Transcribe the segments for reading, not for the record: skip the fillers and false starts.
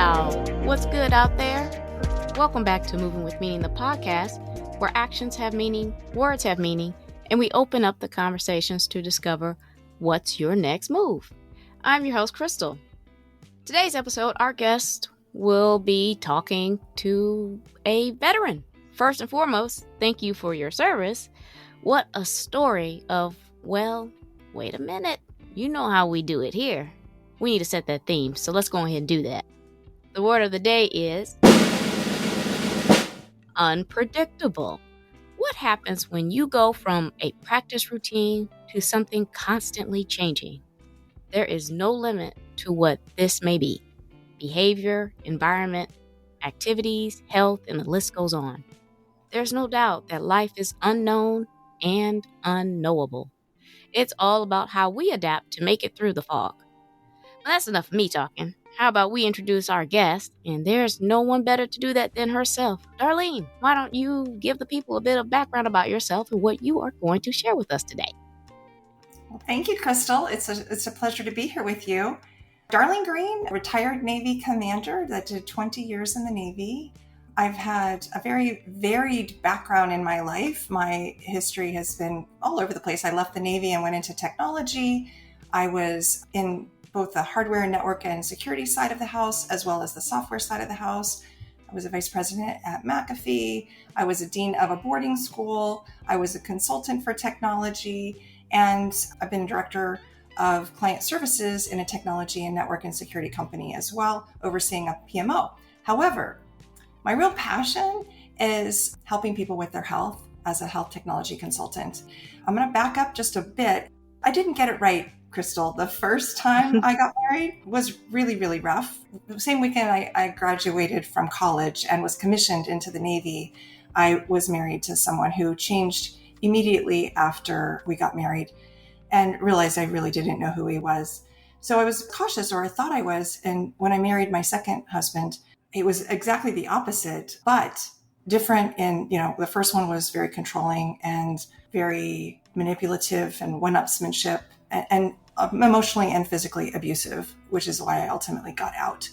Wow! What's good out there? Welcome back to Moving with Meaning, the podcast, where actions have meaning, words have meaning, and we open up the conversations to discover what's your next move. I'm your host, Krystal. Today's episode, our guest will be talking to a veteran. First and foremost, thank you for your service. What a story of, well, wait a minute. You know how we do it here. We need to set that theme, so let's go ahead and do that. The word of the day is unpredictable. What happens when you go from a practice routine to something constantly changing? There is no limit to what this may be. Behavior, environment, activities, health, and the list goes on. There's no doubt that life is unknown and unknowable. It's all about how we adapt to make it through the fog. Well, that's enough of me talking. How about we introduce our guest? And there's no one better to do that than herself. Darlene, why don't you give the people a bit of background about yourself and what you are going to share with us today? Well, thank you, Krystal. It's a pleasure to be here with you. Darlene Greene, retired Navy commander that did 20 years in the Navy. I've had a very varied background in my life. My history has been all over the place. I left the Navy and went into technology. I was in both the hardware, network, and security side of the house, as well as the software side of the house. I was a vice president at McAfee. I was a dean of a boarding school. I was a consultant for technology, and I've been a director of client services in a technology and network and security company as well, overseeing a PMO. However, my real passion is helping people with their health as a health technology consultant. I'm going to back up just a bit. I didn't get it right, Krystal. The first time I got married was really, really rough. The same weekend I graduated from college and was commissioned into the Navy, I was married to someone who changed immediately after we got married and realized I really didn't know who he was. So I was cautious, or I thought I was. And when I married my second husband, it was exactly the opposite, but different in, the first one was very controlling and very manipulative and one-upsmanship and emotionally and physically abusive, which is why I ultimately got out.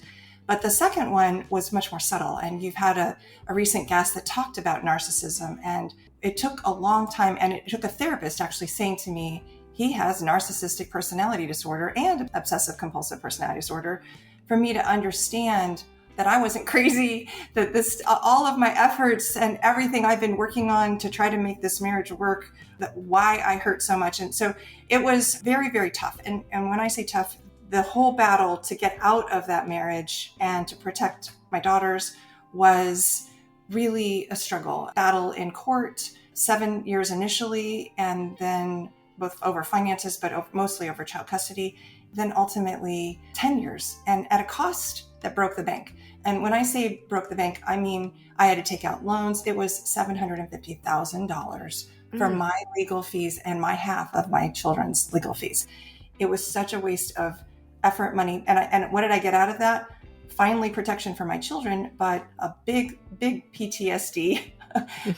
But the second one was much more subtle. And you've had a recent guest that talked about narcissism. And it took a long time, and it took a therapist actually saying to me, he has narcissistic personality disorder and obsessive compulsive personality disorder, for me to understand that I wasn't crazy, that all of my efforts and everything I've been working on to try to make this marriage work, that why I hurt so much. And so it was very, very tough. And when I say tough, the whole battle to get out of that marriage and to protect my daughters was really a struggle. Battle in court, 7 years initially, and then both over finances, but mostly over child custody, then ultimately 10 years, and at a cost that broke the bank. And when I say broke the bank, I mean, I had to take out loans. It was $750,000 for my legal fees and my half of my children's legal fees. It was such a waste of effort, money. And what did I get out of that? Finally, protection for my children, but a big PTSD,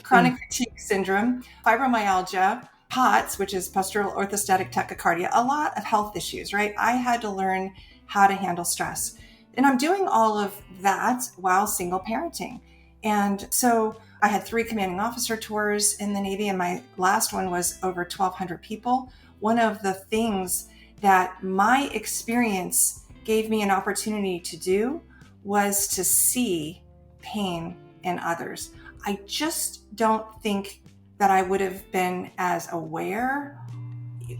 chronic fatigue syndrome, fibromyalgia, POTS, which is postural orthostatic tachycardia, a lot of health issues, right? I had to learn how to handle stress. And I'm doing all of that while single parenting. And so I had 3 commanding officer tours in the Navy, and my last one was over 1,200 people. One of the things that my experience gave me an opportunity to do was to see pain in others. I just don't think that I would have been as aware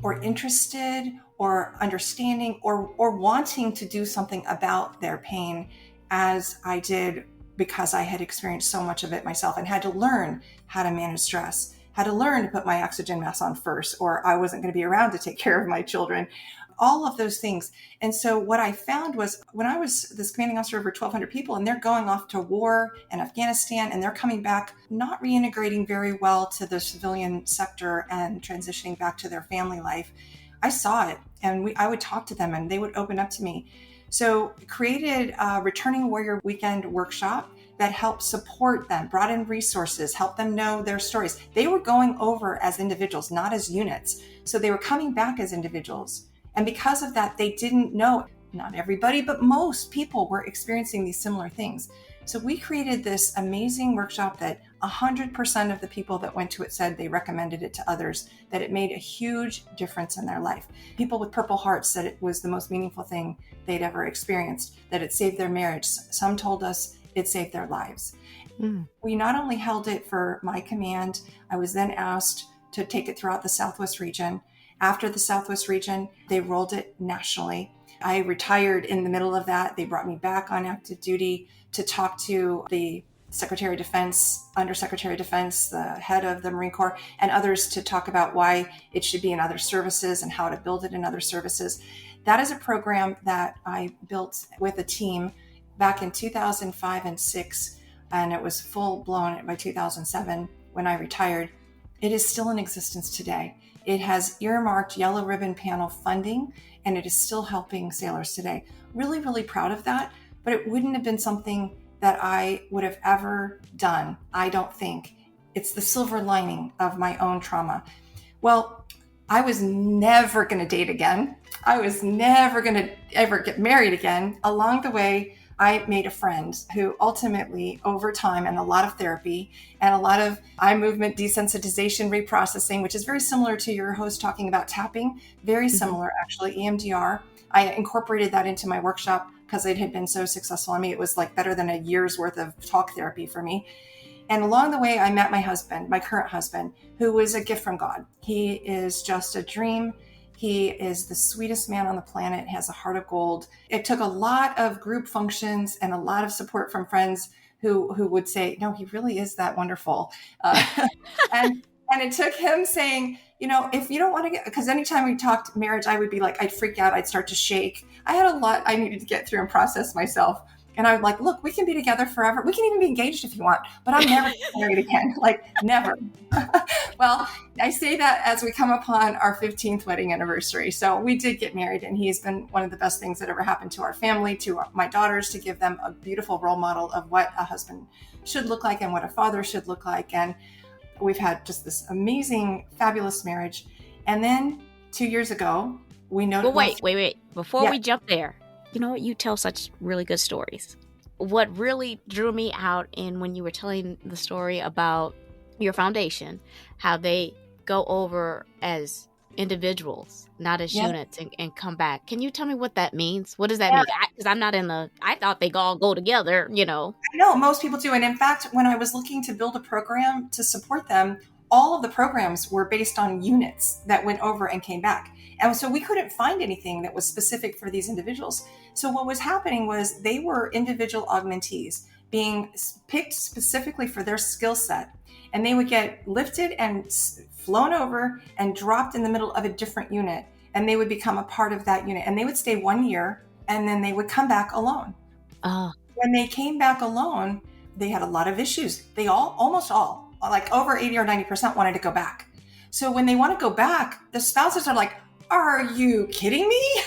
or interested or understanding or wanting to do something about their pain as I did, because I had experienced so much of it myself and had to learn how to manage stress, had to learn to put my oxygen mask on first, or I wasn't going to be around to take care of my children, all of those things. And so what I found was, when I was this commanding officer over 1,200 people, and they're going off to war in Afghanistan, and they're coming back not reintegrating very well to the civilian sector and transitioning back to their family life, I saw it, and I would talk to them and they would open up to me. So created a Returning Warrior Weekend workshop that helped support them, brought in resources, helped them know their stories. They were going over as individuals, not as units. So they were coming back as individuals. And because of that, they didn't know not everybody, but most people were experiencing these similar things. So we created this amazing workshop that 100% of the people that went to it said they recommended it to others, that it made a huge difference in their life. People with Purple Hearts said it was the most meaningful thing they'd ever experienced, that it saved their marriage. Some told us it saved their lives. We not only held it for my command, I was then asked to take it throughout the Southwest region. After the Southwest region, they rolled it nationally. I retired in the middle of that. They brought me back on active duty to talk to the Secretary of Defense, Undersecretary of Defense, the head of the Marine Corps, and others to talk about why it should be in other services and how to build it in other services. That is a program that I built with a team back in 2005 and 6, and it was full blown by 2007 when I retired. It is still in existence today. It has earmarked yellow ribbon panel funding, and it is still helping sailors today. Really, really proud of that, but it wouldn't have been something that I would have ever done, I don't think. It's the silver lining of my own trauma. Well, I was never going to date again. I was never going to ever get married again. Along the way, I made a friend who ultimately, over time and a lot of therapy and a lot of eye movement desensitization reprocessing, which is very similar to your host talking about tapping, very similar actually, EMDR. I incorporated that into my workshop because it had been so successful. I mean, it was like better than a year's worth of talk therapy for me. And along the way, I met my husband, my current husband, who was a gift from God. He is just a dream. He is the sweetest man on the planet, has a heart of gold. It took a lot of group functions and a lot of support from friends who would say, no, he really is that wonderful. And it took him saying, if you don't want to get, because anytime we talked marriage, I would be like, I'd freak out. I'd start to shake. I had a lot I needed to get through and process myself. And I would like, look, we can be together forever. We can even be engaged if you want, but I'm never married again. Like never. Well, I say that as we come upon our 15th wedding anniversary. So we did get married, and he's been one of the best things that ever happened to our family, to my daughters, to give them a beautiful role model of what a husband should look like and what a father should look like. And we've had just this amazing, fabulous marriage. And then 2 years ago, we noticed. But wait. Before we jump there, you know what? You tell such really good stories. What really drew me out in when you were telling the story about your foundation, how they go over as individuals, not as units, and come back. Can you tell me what that means? What does that mean? Because I'm not I thought they all go together, I know most people do. And in fact, when I was looking to build a program to support them, all of the programs were based on units that went over and came back. And so we couldn't find anything that was specific for these individuals. So what was happening was they were individual augmentees being picked specifically for their skill set. And they would get lifted and flown over and dropped in the middle of a different unit. And they would become a part of that unit. And they would stay 1 year, and then they would come back alone. When they came back alone, they had a lot of issues. They almost all, like over 80 or 90% wanted to go back. So when they want to go back, the spouses are like, are you kidding me?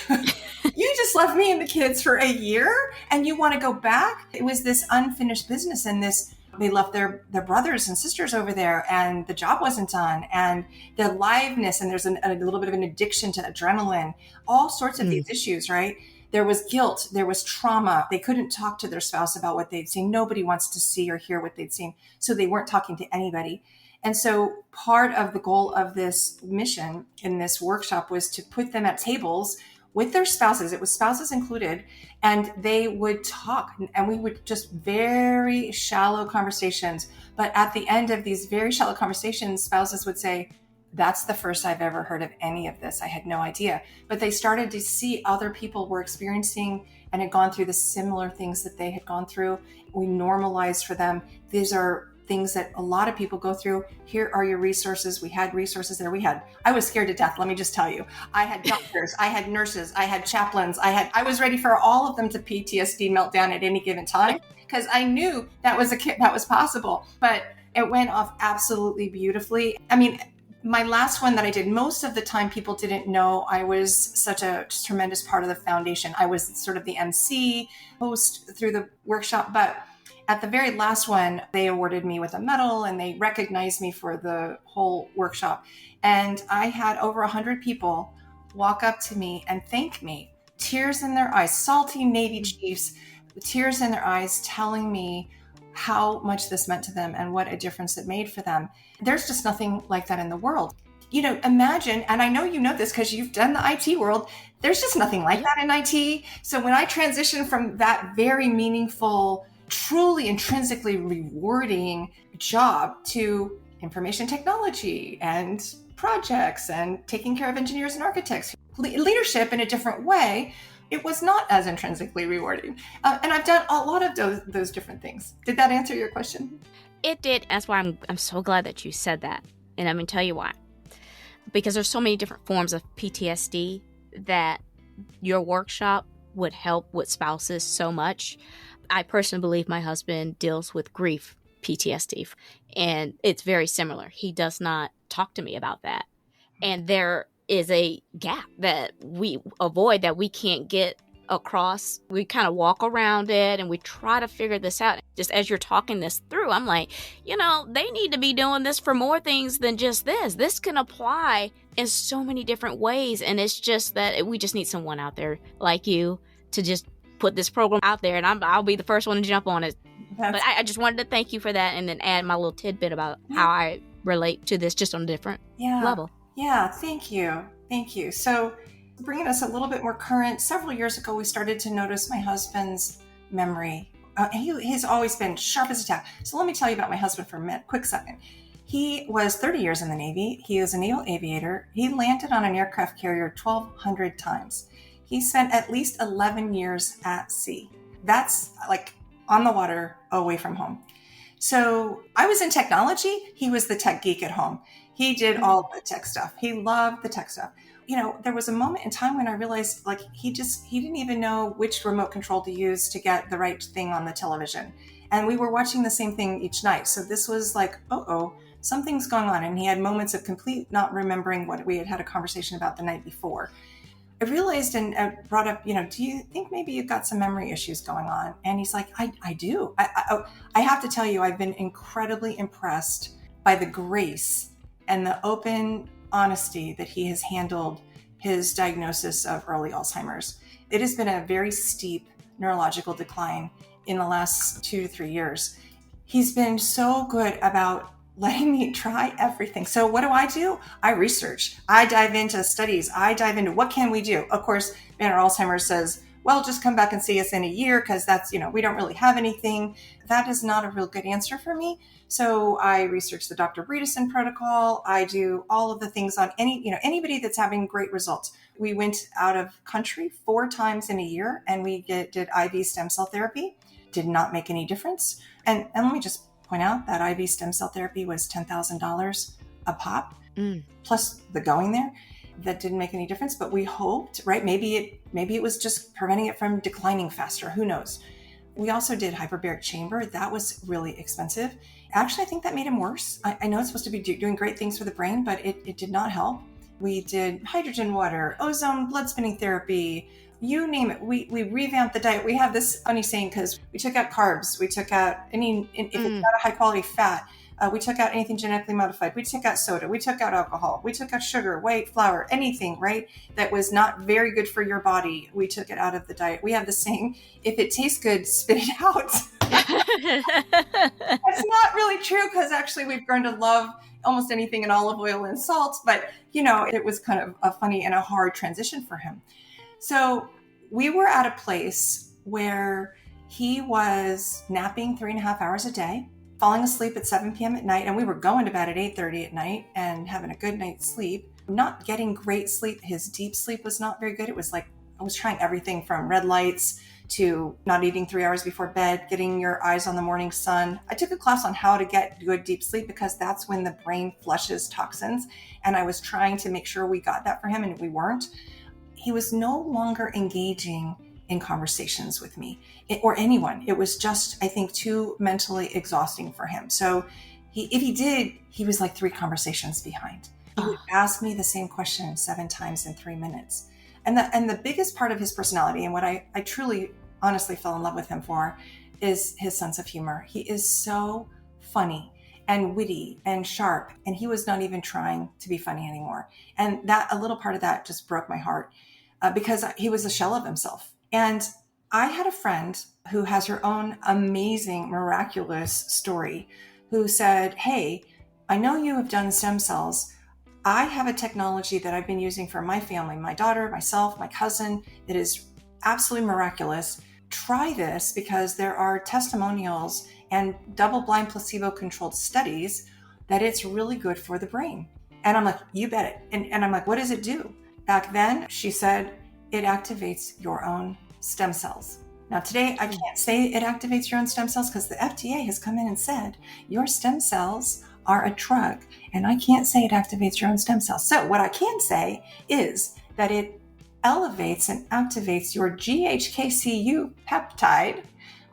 You just left me and the kids for a year and you want to go back? It was this unfinished business, and they left their brothers and sisters over there, and the job wasn't done, and the aliveness, and there's a little bit of an addiction to adrenaline, all sorts of these issues, right? There was guilt, there was trauma. They couldn't talk to their spouse about what they'd seen. Nobody wants to see or hear what they'd seen. So they weren't talking to anybody. And so part of the goal of this mission in this workshop was to put them at tables with their spouses. It was spouses included, and they would talk, and we would just very shallow conversations. But at the end of these very shallow conversations, spouses would say, that's the first I've ever heard of any of this. I had no idea. But they started to see other people were experiencing and had gone through the similar things that they had gone through. We normalized for them. These are things that a lot of people go through. Here are your resources. We had resources there. I was scared to death. Let me just tell you, I had doctors, I had nurses, I had chaplains. I was ready for all of them to PTSD meltdown at any given time, because I knew that was possible, but it went off absolutely beautifully. I mean, my last one that I did, most of the time people didn't know I was such a tremendous part of the foundation. I was sort of the MC host through the workshop, but at the very last one, they awarded me with a medal and they recognized me for the whole workshop. And I had over 100 people walk up to me and thank me tears in their eyes, salty Navy chiefs, tears in their eyes, telling me how much this meant to them and what a difference it made for them. There's just nothing like that in the world. Imagine, and I know you know this because you've done the IT world, there's just nothing like that in IT. So when I transitioned from that very meaningful, truly intrinsically rewarding job to information technology and projects and taking care of engineers and architects, leadership in a different way, it was not as intrinsically rewarding. And I've done a lot of those different things. Did that answer your question? It did. That's why I'm so glad that you said that. And I'm going to tell you why. Because there's so many different forms of PTSD that your workshop would help with spouses so much. I personally believe my husband deals with grief PTSD, and it's very similar. He does not talk to me about that. And there is a gap that we avoid, that we can't get across. We kind of walk around it and we try to figure this out. Just as you're talking this through, I'm like, they need to be doing this for more things than just this. This can apply in so many different ways. And it's just that we just need someone out there like you to just put this program out there, and I'll be the first one to jump on it. But I just wanted to thank you for that, and then add my little tidbit about how I relate to this just on a different level. Yeah, thank you. Thank you. So bringing us a little bit more current, several years ago, we started to notice my husband's memory. He's always been sharp as a tack. So let me tell you about my husband for a quick second. He was 30 years in the Navy. He was a naval aviator. He landed on an aircraft carrier 1,200 times. He spent at least 11 years at sea. That's like on the water, away from home. So I was in technology. He was the tech geek at home. He did all the tech stuff. He loved the tech stuff. There was a moment in time when I realized he didn't even know which remote control to use to get the right thing on the television. And we were watching the same thing each night. So this was like, something's going on. And he had moments of complete not remembering what we had had a conversation about the night before. I realized and brought up, do you think maybe you've got some memory issues going on? And he's like, I do. I have to tell you, I've been incredibly impressed by the grace and the open honesty that he has handled his diagnosis of early Alzheimer's. It has been a very steep neurological decline in the last 2 to 3 years. He's been so good about letting me try everything. So what do? I research. I dive into studies. I dive into what can we do? Of course, Banner Alzheimer's says, well, just come back and see us in a year because that's, we don't really have anything. That is not a real good answer for me. So I research the Dr. Bredesen protocol. I do all of the things on anybody that's having great results. We went out of country 4 times in a year and we did IV stem cell therapy. Did not make any difference. And let me just point out that IV stem cell therapy was $10,000 a pop, plus the going there. That didn't make any difference, but we hoped, right? Maybe it was just preventing it from declining faster. Who knows? We also did hyperbaric chamber. That was really expensive. Actually, I think that made him worse. I know it's supposed to be doing great things for the brain, but it did not help. We did hydrogen water, ozone blood spinning therapy, you name it. We revamped the diet. We have this funny saying because we took out carbs. We took out if it's not a high quality fat. We took out anything genetically modified. We took out soda. We took out alcohol. We took out sugar, white flour, anything, right, that was not very good for your body. We took it out of the diet. We have the saying, if it tastes good, spit it out. That's not really true because actually we've grown to love almost anything in olive oil and salt. But, it was kind of a funny and a hard transition for him. So we were at a place where he was napping 3.5 hours a day, falling asleep at 7 p.m. at night, and we were going to bed at 8:30 at night and having a good night's sleep, not getting great sleep. His deep sleep was not very good. It was like I was trying everything from red lights to not eating 3 hours before bed, getting your eyes on the morning sun. I took a class on how to get good deep sleep because that's when the brain flushes toxins, and I was trying to make sure we got that for him, and we weren't. He was no longer engaging in conversations with me or anyone. It was just, I think, too mentally exhausting for him. So if he did, he was like 3 conversations behind. He would ask me the same question 7 times in 3 minutes. And the biggest part of his personality and what I truly, honestly fell in love with him for is his sense of humor. He is so funny and witty and sharp. And he was not even trying to be funny anymore. And that a little part of that just broke my heart. because he was a shell of himself. And I had a friend who has her own amazing, miraculous story who said, hey, I know you have done stem cells. I have a technology that I've been using for my family, my daughter, myself, my cousin, that is absolutely miraculous. Try this, because there are testimonials and double-blind placebo-controlled studies that it's really good for the brain. And I'm like, you bet it. And I'm like, what does it do? Back then, she said, it activates your own stem cells. Now, today, I can't say it activates your own stem cells because the FDA has come in and said your stem cells are a drug, and I can't say it activates your own stem cells. So what I can say is that it elevates and activates your GHK-CU peptide.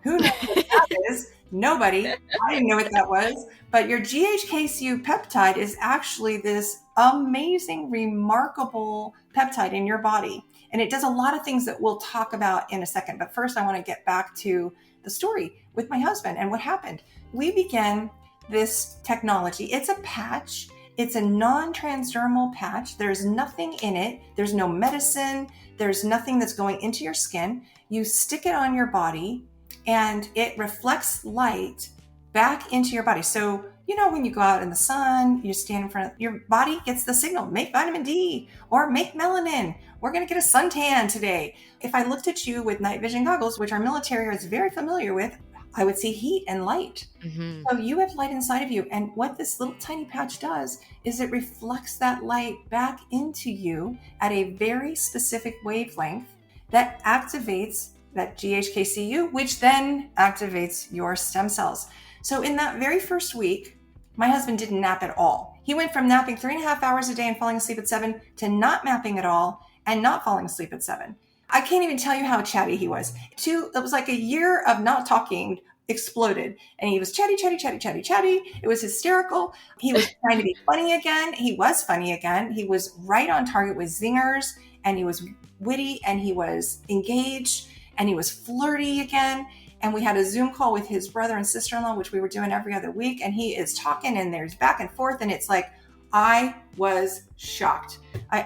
Who knows what that is? Nobody. I didn't know what that was. But your GHK-CU peptide is actually this amazing, remarkable peptide in your body. And it does a lot of things that we'll talk about in a second. But first, I want to get back to the story with my husband and what happened. We began this technology. It's a patch. It's a non-transdermal patch. There's nothing in it. There's no medicine. There's nothing that's going into your skin. You stick it on your body and it reflects light back into your body. So, you know, when you go out in the sun, you stand in front of your body, gets the signal, make vitamin D or make melanin. We're going to get a suntan today. If I looked at you with night vision goggles, which our military is very familiar with, I would see heat and light. Mm-hmm. So you have light inside of you. And what this little tiny patch does is it reflects that light back into you at a very specific wavelength that activates that GHK-CU, which then activates your stem cells. So in that very first week, my husband didn't nap at all. He went from napping 3.5 hours a day and falling asleep at 7 to not napping at all and not falling asleep at 7. I can't even tell you how chatty he was. It was like a year of not talking exploded. And he was chatty. It was hysterical. He was trying to be funny again. He was funny again. He was right on target with zingers, and he was witty, and he was engaged, and he was flirty again. And we had a Zoom call with his brother and sister-in-law, which we were doing every other week. And he is talking, and there's back and forth. And it's like, I was shocked. I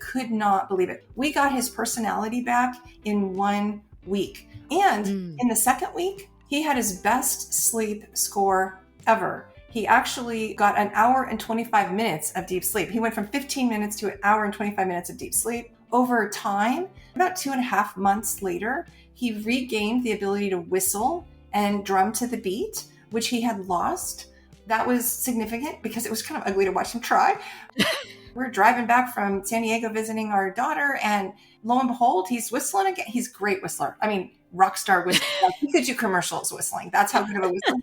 could not believe it. We got his personality back in 1 week. And in the second week, he had his best sleep score ever. He actually got an hour and 25 minutes of deep sleep. He went from 15 minutes to an hour and 25 minutes of deep sleep. Over time, about 2.5 months later, he regained the ability to whistle and drum to the beat, which he had lost. That was significant because it was kind of ugly to watch him try. We're driving back from San Diego visiting our daughter, and lo and behold, he's whistling again. He's a great whistler. I mean, rock star whistling. He could do commercials whistling. That's how good of a whistler.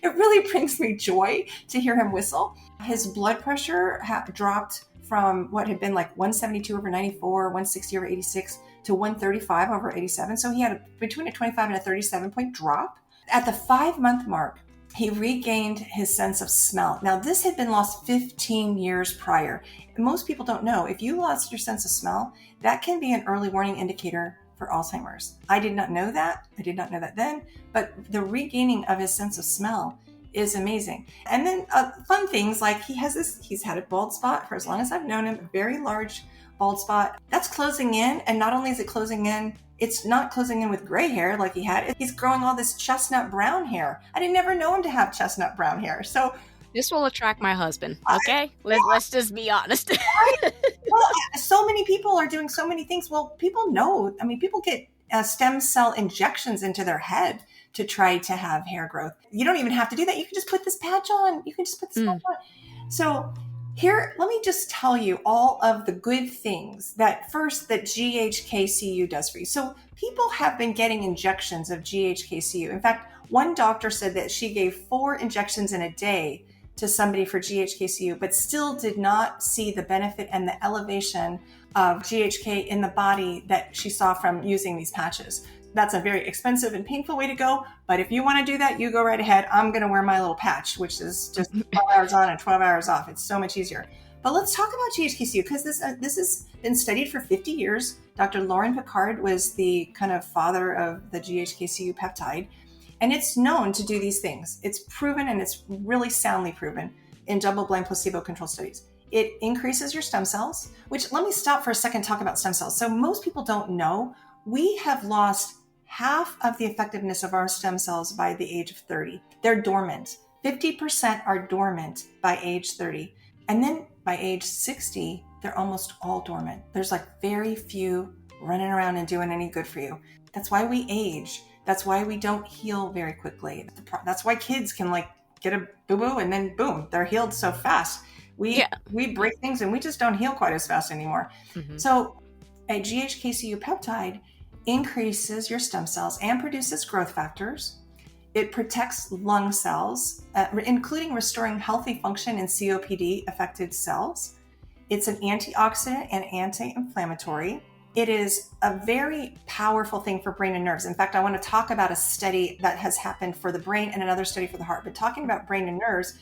It really brings me joy to hear him whistle. His blood pressure dropped from what had been like 172 over 94, 160 over 86 to 135 over 87. So he had between a 25 and a 37 point drop. At the 5-month mark, he regained his sense of smell. Now, this had been lost 15 years prior. Most people don't know, if you lost your sense of smell, that can be an early warning indicator for Alzheimer's. I did not know that. I did not know that then, but the regaining of his sense of smell is amazing. And then fun things like he's had a bald spot for as long as I've known him, a very large bald spot. That's closing in. And not only is it closing in, it's not closing in with gray hair like he had. He's growing all this chestnut brown hair. I didn't never know him to have chestnut brown hair. So this will attract my husband. Okay. Let's just be honest. Well, so many people are doing so many things. Well, people know, I mean, people get stem cell injections into their head to try to have hair growth. You don't even have to do that. You can just put this patch on. Patch on. So here, let me just tell you all of the good things that GHK-CU does for you. So people have been getting injections of GHK-CU. In fact, one doctor said that she gave 4 injections in a day to somebody for GHK-CU, but still did not see the benefit and the elevation of GHK in the body that she saw from using these patches. That's a very expensive and painful way to go, but if you want to do that, you go right ahead. I'm going to wear my little patch, which is just 12 hours on and 12 hours off. It's so much easier. But let's talk about GHK-CU because this has been studied for 50 years. Dr. Lauren Picard was the kind of father of the GHK-CU peptide, and it's known to do these things. It's proven, and it's really soundly proven in double-blind placebo-controlled studies. It increases your stem cells, which, let me stop for a second and talk about stem cells. So most people don't know, we have lost half of the effectiveness of our stem cells by the age of 30. They're dormant. 50% are dormant by age 30. And then by age 60, they're almost all dormant. There's like very few running around and doing any good for you. That's why we age. That's why we don't heal very quickly. That's why kids can like get a boo-boo and then boom, they're healed so fast. We break things and we just don't heal quite as fast anymore. Mm-hmm. So a GHK-CU peptide increases your stem cells and produces growth factors. It protects lung cells, including restoring healthy function in COPD affected cells. It's an antioxidant and anti-inflammatory. It is a very powerful thing for brain and nerves. In fact, I want to talk about a study that has happened for the brain and another study for the heart. But talking about brain and nerves,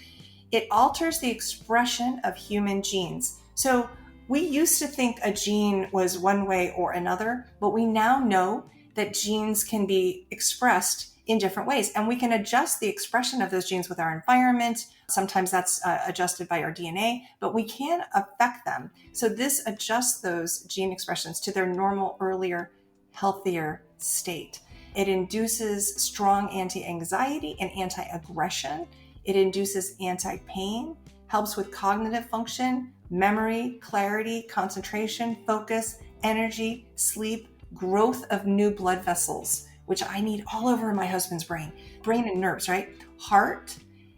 it alters the expression of human genes. So we used to think a gene was one way or another, but we now know that genes can be expressed in different ways, and we can adjust the expression of those genes with our environment. Sometimes that's adjusted by our DNA, but we can affect them. So this adjusts those gene expressions to their normal, earlier, healthier state. It induces strong anti-anxiety and anti-aggression. It induces anti-pain, helps with cognitive function, memory, clarity, concentration, focus, energy, sleep, growth of new blood vessels, which I need all over my husband's brain and nerves, right? Heart,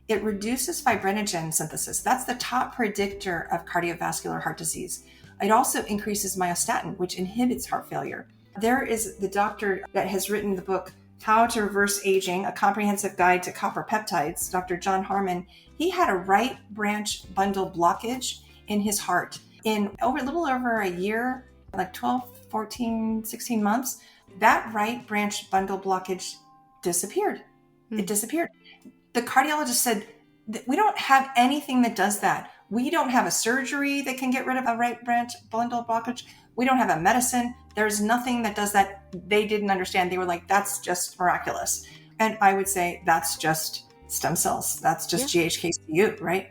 it reduces fibrinogen synthesis. That's the top predictor of cardiovascular heart disease. It also increases myostatin, which inhibits heart failure. There is the doctor that has written the book, How to Reverse Aging, a Comprehensive Guide to Copper Peptides, Dr. John Harmon. He had a right branch bundle blockage in his heart. In a little over a year, like 12, 14, 16 months, that right branch bundle blockage disappeared. It disappeared. The cardiologist said, we don't have anything that does that. We don't have a surgery that can get rid of a right branch bundle blockage. We don't have a medicine. There's nothing that does that. They didn't understand. They were like, that's just miraculous. And I would say that's just stem cells. That's just GHK-CU, right?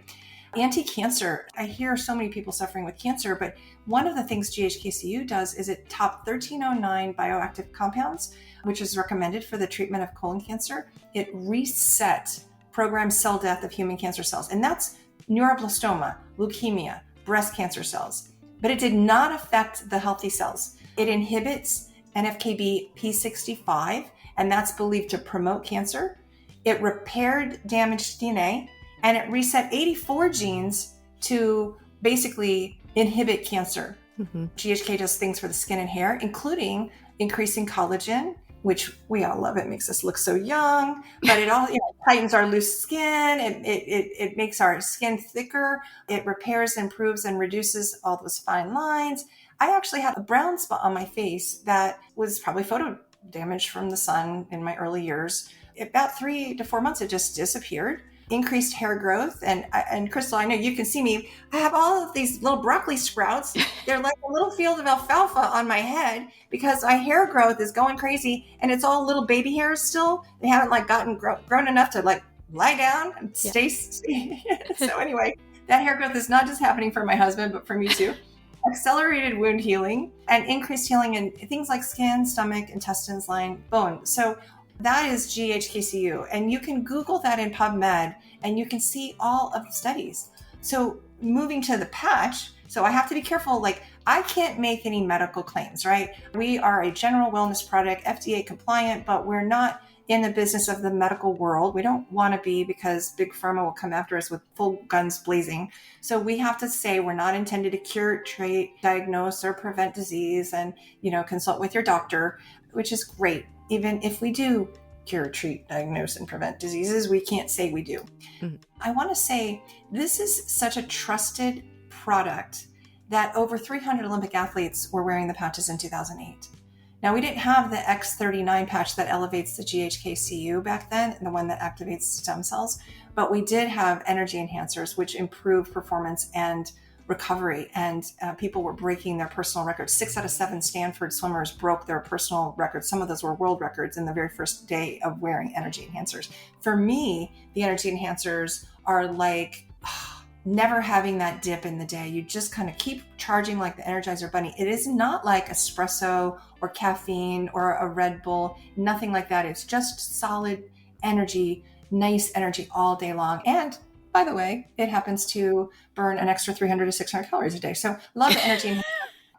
Anti-cancer. I hear so many people suffering with cancer, but one of the things GHK-CU does is it top 1309 bioactive compounds, which is recommended for the treatment of colon cancer. It resets programmed cell death of human cancer cells, and that's neuroblastoma, leukemia, breast cancer cells. But it did not affect the healthy cells. It inhibits NFKB P65, and that's believed to promote cancer. It repaired damaged DNA, and it reset 84 genes to basically inhibit cancer. Mm-hmm. GHK does things for the skin and hair, including increasing collagen, which we all love. It makes us look so young, but it all tightens our loose skin. It makes our skin thicker. It repairs, improves, and reduces all those fine lines. I actually had a brown spot on my face that was probably photo damage from the sun in my early years. About 3 to 4 months, it just disappeared. Increased hair growth. And Krystal, I know you can see me. I have all of these little broccoli sprouts. They're like a little field of alfalfa on my head because my hair growth is going crazy, and it's all little baby hairs still. They haven't like gotten grown enough to like lie down and stay. So anyway, that hair growth is not just happening for my husband, but for me too. Accelerated wound healing and increased healing in things like skin, stomach, intestines, line, bone. So that is GHK-CU, and you can Google that in PubMed and you can see all of the studies. So moving to the patch, so I have to be careful, like I can't make any medical claims, right? We are a general wellness product, FDA compliant, but we're not in the business of the medical world. We don't want to be, because big pharma will come after us with full guns blazing. So we have to say we're not intended to cure, treat, diagnose, or prevent disease, and consult with your doctor, which is great. Even if we do cure, treat, diagnose, and prevent diseases, we can't say we do. Mm-hmm. I want to say this is such a trusted product that over 300 Olympic athletes were wearing the patches in 2008. Now, we didn't have the X39 patch that elevates the GHK-CU back then, and the one that activates stem cells, but we did have energy enhancers, which improve performance and recovery, and people were breaking their personal records. 6 out of 7 Stanford swimmers broke their personal records. Some of those were world records in the very first day of wearing energy enhancers. For me, the energy enhancers are like never having that dip in the day. You just kind of keep charging like the Energizer Bunny. It is not like espresso or caffeine or a Red Bull, nothing like that. It's just solid energy, nice energy all day long. And by the way, it happens to burn an extra 300 to 600 calories a day. So love the energy.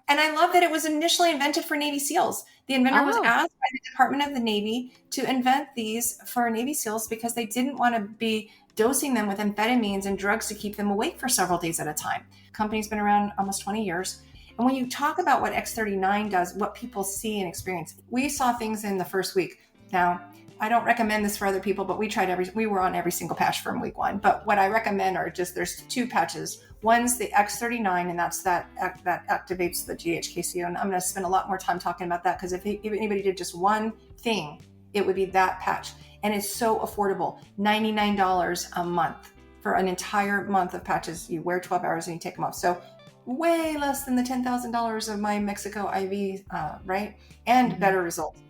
And I love that it was initially invented for Navy SEALs. The inventor was Oh, asked by the Department of the Navy to invent these for Navy SEALs because they didn't want to be dosing them with amphetamines and drugs to keep them awake for several days at a time. The company's been around almost 20 years. And when you talk about what X39 does, what people see and experience, we saw things in the first week. Now, I don't recommend this for other people, but we were on every single patch from week 1. But what I recommend are there's 2 patches. One's the X39, and that activates the GHK-CU. And I'm going to spend a lot more time talking about that because if anybody did just one thing, it would be that patch. And it's so affordable, $99 a month for an entire month of patches. You wear 12 hours and you take them off. So way less than the $10,000 of my Mexico IV, right? And better results.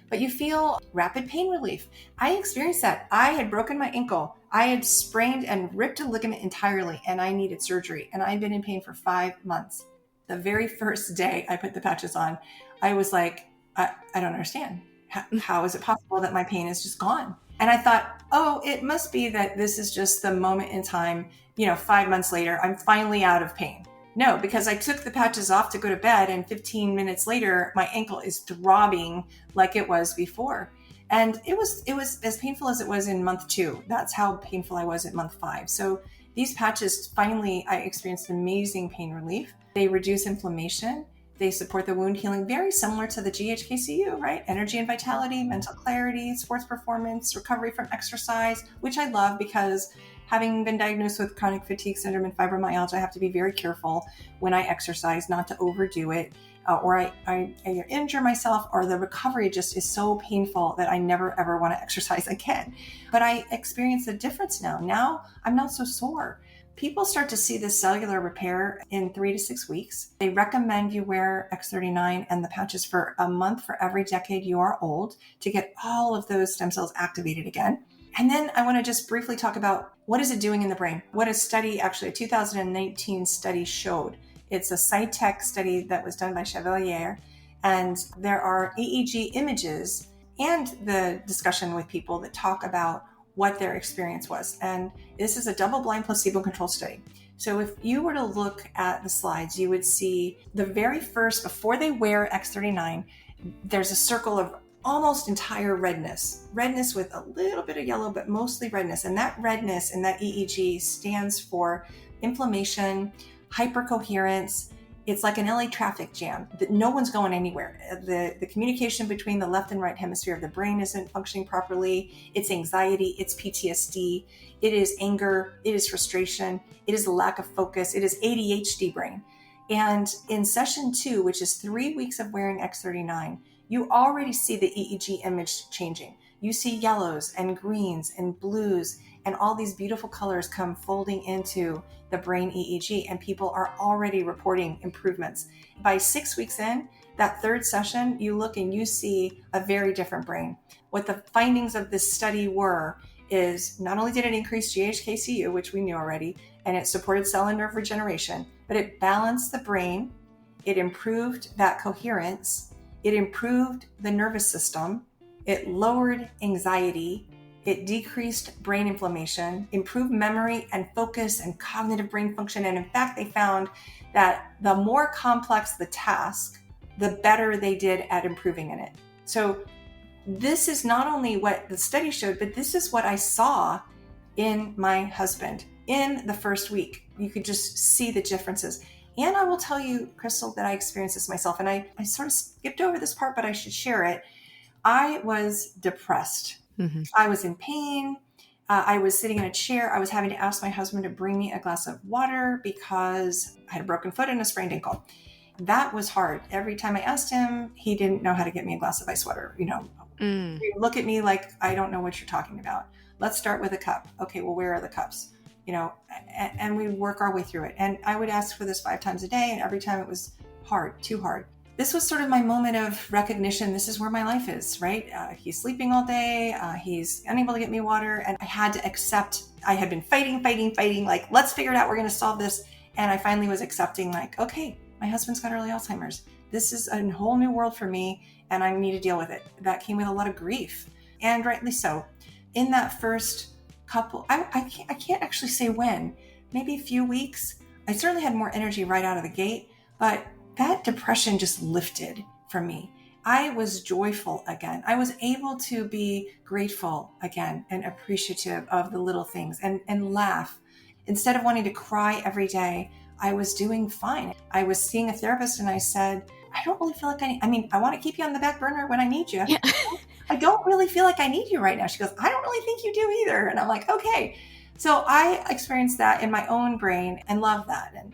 But you feel rapid pain relief. I experienced that. I had broken my ankle. I had sprained and ripped a ligament entirely, and I needed surgery. And I've been in pain for 5 months. The very first day I put the patches on, I was like, I don't understand. How is it possible that my pain is just gone? And I thought, oh, it must be that this is just the moment in time, 5 months later, I'm finally out of pain. No, because I took the patches off to go to bed, and 15 minutes later, my ankle is throbbing like it was before. And it was as painful as it was in month 2. That's how painful I was at month 5. So these patches, finally, I experienced amazing pain relief. They reduce inflammation. They support the wound healing, very similar to the GHK-CU, right? Energy and vitality, mental clarity, sports performance, recovery from exercise, which I love because having been diagnosed with chronic fatigue syndrome and fibromyalgia, I have to be very careful when I exercise not to overdo it, or I injure myself, or the recovery just is so painful that I never ever want to exercise again. But I experience a difference now. Now I'm not so sore. People start to see this cellular repair in 3 to 6 weeks. They recommend you wear X39 and the patches for a month for every decade you are old to get all of those stem cells activated again. And then I want to just briefly talk about what is it doing in the brain? What a study, actually a 2019 study showed. It's a SciTech study that was done by Chevalier, and there are EEG images and the discussion with people that talk about what their experience was. And this is a double-blind placebo-controlled study. So if you were to look at the slides, you would see the very first, before they wear X39, there's a circle of almost entire redness with a little bit of yellow, but mostly redness. And that redness in that EEG stands for inflammation, hypercoherence. It's like an LA traffic jam that no one's going anywhere. The communication between the left and right hemisphere of the brain isn't functioning properly. It's anxiety, it's PTSD, it is anger, it is frustration, it is a lack of focus, it is ADHD brain. And in session 2, which is 3 weeks of wearing X39, you already see the EEG image changing. You see yellows and greens and blues and all these beautiful colors come folding into the brain EEG, and people are already reporting improvements. By 6 weeks in, that third session, you look and you see a very different brain. What the findings of this study were is not only did it increase GHK-CU, which we knew already, and it supported cell and nerve regeneration, but it balanced the brain, it improved that coherence, it improved the nervous system, it lowered anxiety, it decreased brain inflammation, improved memory and focus and cognitive brain function. And in fact, they found that the more complex the task, the better they did at improving in it. So this is not only what the study showed, but this is what I saw in my husband in the first week. You could just see the differences. And I will tell you, Krystal, that I experienced this myself. And I sort of skipped over this part, but I should share it. I was depressed. Mm-hmm. I was in pain. I was sitting in a chair. I was having to ask my husband to bring me a glass of water because I had a broken foot and a sprained ankle. That was hard. Every time I asked him, he didn't know how to get me a glass of ice water. He look at me like, I don't know what you're talking about. Let's start with a cup. Okay, well, where are the cups? And we work our way through it. And I would ask for this 5 times a day. And every time it was hard, too hard. this was sort of my moment of recognition. This is where my life is, right? He's sleeping all day. He's unable to get me water. And I had to accept, I had been fighting, like, let's figure it out. We're going to solve this. And I finally was accepting, like, okay, my husband's got early Alzheimer's. This is a whole new world for me, and I need to deal with it. That came with a lot of grief, and rightly so. In that first couple, I can't actually say when, maybe a few weeks. I certainly had more energy right out of the gate, but that depression just lifted from me. I was joyful again. I was able to be grateful again and appreciative of the little things and laugh. Instead of wanting to cry every day, I was doing fine. I was seeing a therapist and I said, I don't really feel like I want to keep you on the back burner when I need you. Yeah. I don't really feel like I need you right now. She goes, I don't really think you do either. And I'm like, okay. So I experienced that in my own brain and love that. And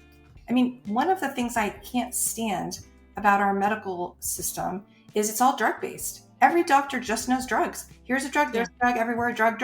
I mean, one of the things I can't stand about our medical system is it's all drug-based. Every doctor just knows drugs. Here's a drug, there's a drug, everywhere, drug.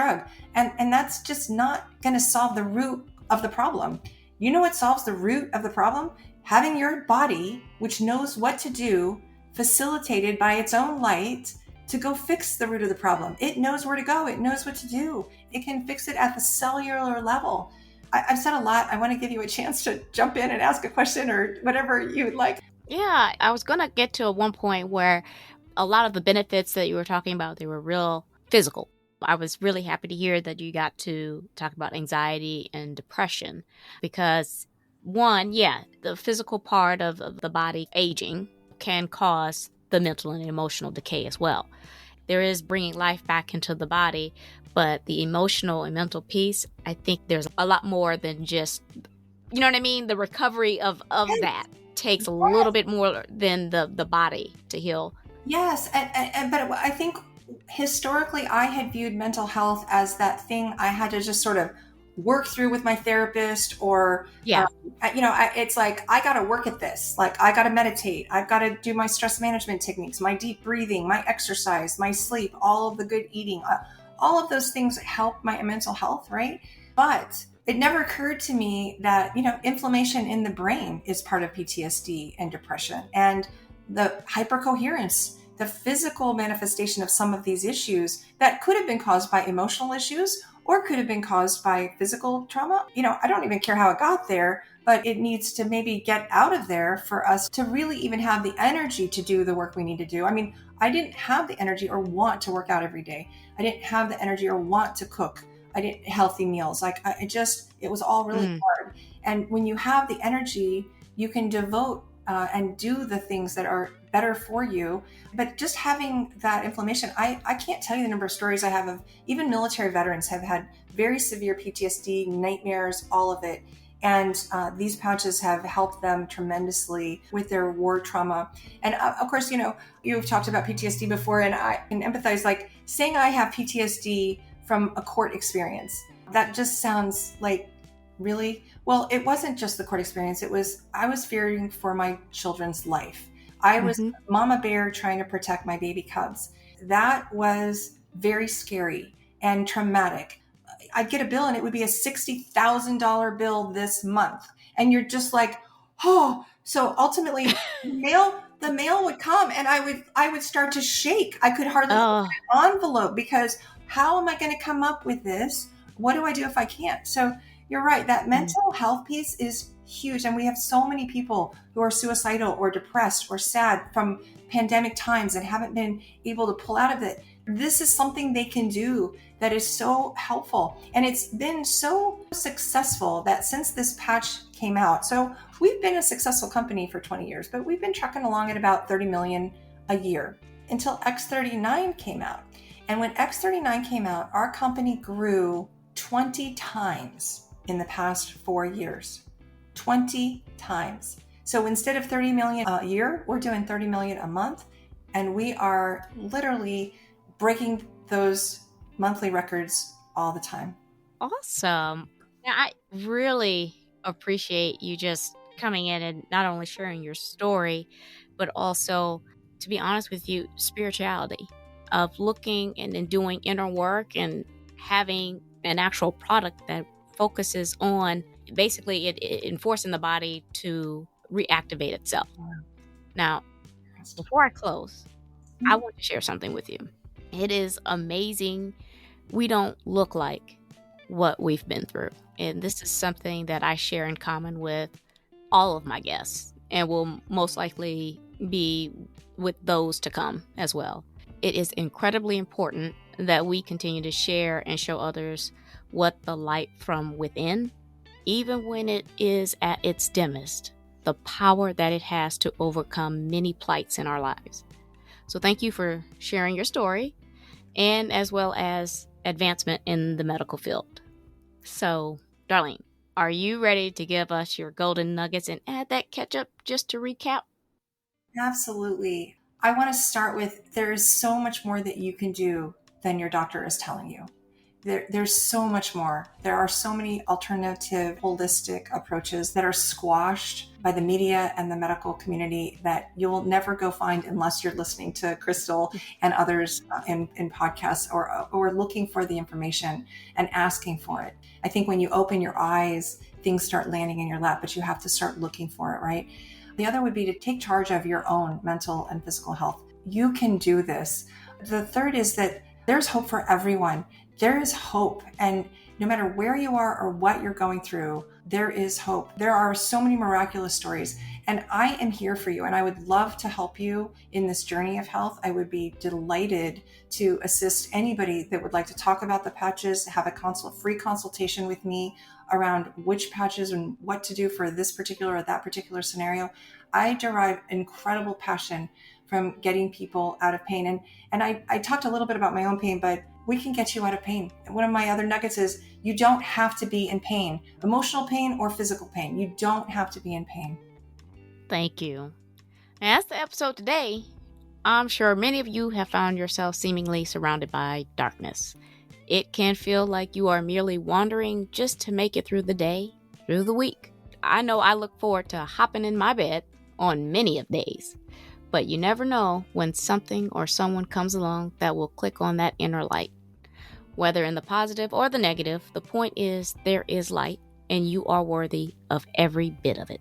And that's just not going to solve the root of the problem. You know what solves the root of the problem? Having your body, which knows what to do, facilitated by its own light to go fix the root of the problem. It knows where to go. It knows what to do. It can fix it at the cellular level. I've said a lot. I want to give you a chance to jump in and ask a question or whatever you'd like. Yeah, I was going to get to one point where a lot of the benefits that you were talking about, they were real physical. I was really happy to hear that you got to talk about anxiety and depression because one, the physical part of the body aging can cause the mental and emotional decay as well. There is bringing life back into the body, but the emotional and mental piece, I think there's a lot more than just, you know what I mean? The recovery of that takes a little bit more than the body to heal. Yes, but I think historically I had viewed mental health as that thing I had to just sort of work through with my therapist or, it's like, I got to work at this. Like, I got to meditate. I've got to do my stress management techniques, my deep breathing, my exercise, my sleep, all of the good eating, all of those things help my mental health, right? But it never occurred to me that, inflammation in the brain is part of PTSD and depression, and the hypercoherence, the physical manifestation of some of these issues that could have been caused by emotional issues or could have been caused by physical trauma. I don't even care how it got there, but it needs to maybe get out of there for us to really even have the energy to do the work we need to do. I mean, I didn't have the energy or want to work out every day. I didn't have the energy or want to cook. I didn't healthy meals. Like it was all really hard. And when you have the energy, you can devote and do the things that are better for you. But just having that inflammation, I can't tell you the number of stories I have of even military veterans have had very severe PTSD, nightmares, all of it. And these pouches have helped them tremendously with their war trauma. And of course, you've talked about PTSD before, and I can empathize, like saying I have PTSD from a court experience. That just sounds like, really? Well, it wasn't just the court experience. I was fearing for my children's life. I was mama bear trying to protect my baby cubs. That was very scary and traumatic. I'd get a bill and it would be a $60,000 bill this month. And you're just like, oh, so ultimately the mail would come and I would start to shake. I could hardly open an envelope because how am I going to come up with this? What do I do if I can't? So you're right. That mental health piece is huge. And we have so many people who are suicidal or depressed or sad from pandemic times and haven't been able to pull out of it. This is something they can do that is so helpful. And it's been so successful that since this patch came out, so we've been a successful company for 20 years, but we've been trucking along at about 30 million a year until X39 came out. And when X39 came out, our company grew 20 times in the past 4 years. 20 times. So instead of 30 million a year, we're doing 30 million a month. And we are literally breaking those monthly records all the time. Awesome. Now, I really appreciate you just coming in and not only sharing your story, but also, to be honest with you, spirituality of looking and doing inner work and having an actual product that focuses on basically it enforcing the body to reactivate itself. Now, Krystal. Before I close, I want to share something with you. It is amazing. We don't look like what we've been through. And this is something that I share in common with all of my guests and will most likely be with those to come as well. It is incredibly important that we continue to share and show others what the light from within, even when it is at its dimmest, the power that it has to overcome many plights in our lives. So thank you for sharing your story and as well as advancement in the medical field. So, Darlene, are you ready to give us your golden nuggets and add that ketchup just to recap? Absolutely. I want to start with there is so much more that you can do than your doctor is telling you. There's so much more. There are so many alternative, holistic approaches that are squashed by the media and the medical community that you'll never go find unless you're listening to Krystal and others in podcasts or looking for the information and asking for it. I think when you open your eyes, things start landing in your lap, but you have to start looking for it, right? The other would be to take charge of your own mental and physical health. You can do this. The third is that there's hope for everyone. There is hope. And no matter where you are or what you're going through, there is hope. There are so many miraculous stories. And I am here for you. And I would love to help you in this journey of health. I would be delighted to assist anybody that would like to talk about the patches, have a free consultation with me around which patches and what to do for this particular or that particular scenario. I derive incredible passion from getting people out of pain. And I talked a little bit about my own pain, but we can get you out of pain. One of my other nuggets is you don't have to be in pain, emotional pain or physical pain. You don't have to be in pain. Thank you. And that's the episode today. I'm sure many of you have found yourself seemingly surrounded by darkness. It can feel like you are merely wandering just to make it through the day, through the week. I know I look forward to hopping in my bed on many of days. But you never know when something or someone comes along that will click on that inner light. Whether in the positive or the negative, the point is there is light and you are worthy of every bit of it.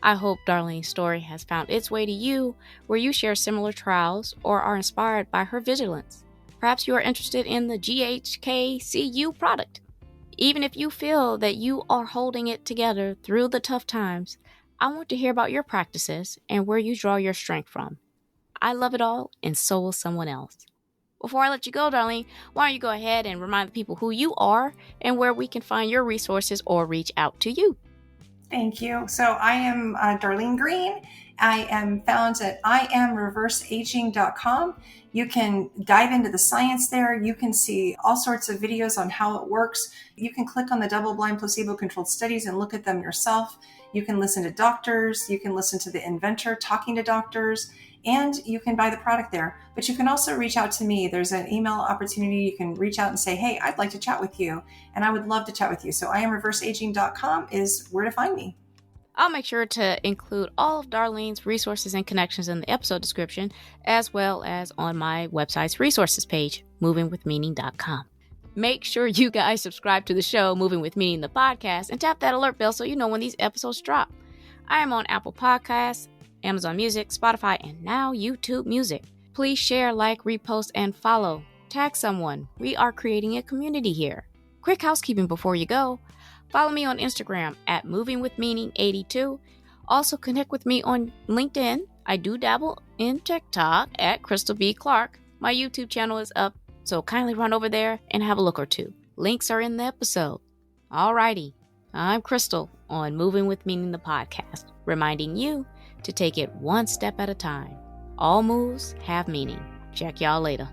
I hope Darlene's story has found its way to you where you share similar trials or are inspired by her vigilance. Perhaps you are interested in the GHK-CU product. Even if you feel that you are holding it together through the tough times, I want to hear about your practices and where you draw your strength from. I love it all, and so will someone else. Before I let you go, Darlene, why don't you go ahead and remind the people who you are and where we can find your resources or reach out to you. Thank you. So I am Darlene Greene. I am found at iamreverseaging.com. You can dive into the science there. You can see all sorts of videos on how it works. You can click on the double-blind placebo-controlled studies and look at them yourself. You can listen to doctors. You can listen to the inventor talking to doctors, and you can buy the product there. But you can also reach out to me. There's an email opportunity. You can reach out and say, hey, I'd like to chat with you. And I would love to chat with you. So iamreverseaging.com is where to find me. I'll make sure to include all of Darlene's resources and connections in the episode description, as well as on my website's resources page, movingwithmeaning.com. Make sure you guys subscribe to the show, Moving with Meaning, the podcast, and tap that alert bell so you know when these episodes drop. I am on Apple Podcasts, Amazon Music, Spotify, and now YouTube Music. Please share, like, repost, and follow. Tag someone. We are creating a community here. Quick housekeeping before you go. Follow me on Instagram at movingwithmeaning82. Also connect with me on LinkedIn. I do dabble in TikTok at Krystal B. Clark. My YouTube channel is up, so kindly run over there and have a look or two. Links are in the episode. Alrighty, I'm Krystal on Moving with Meaning, the podcast, reminding you to take it one step at a time. All moves have meaning. Check y'all later.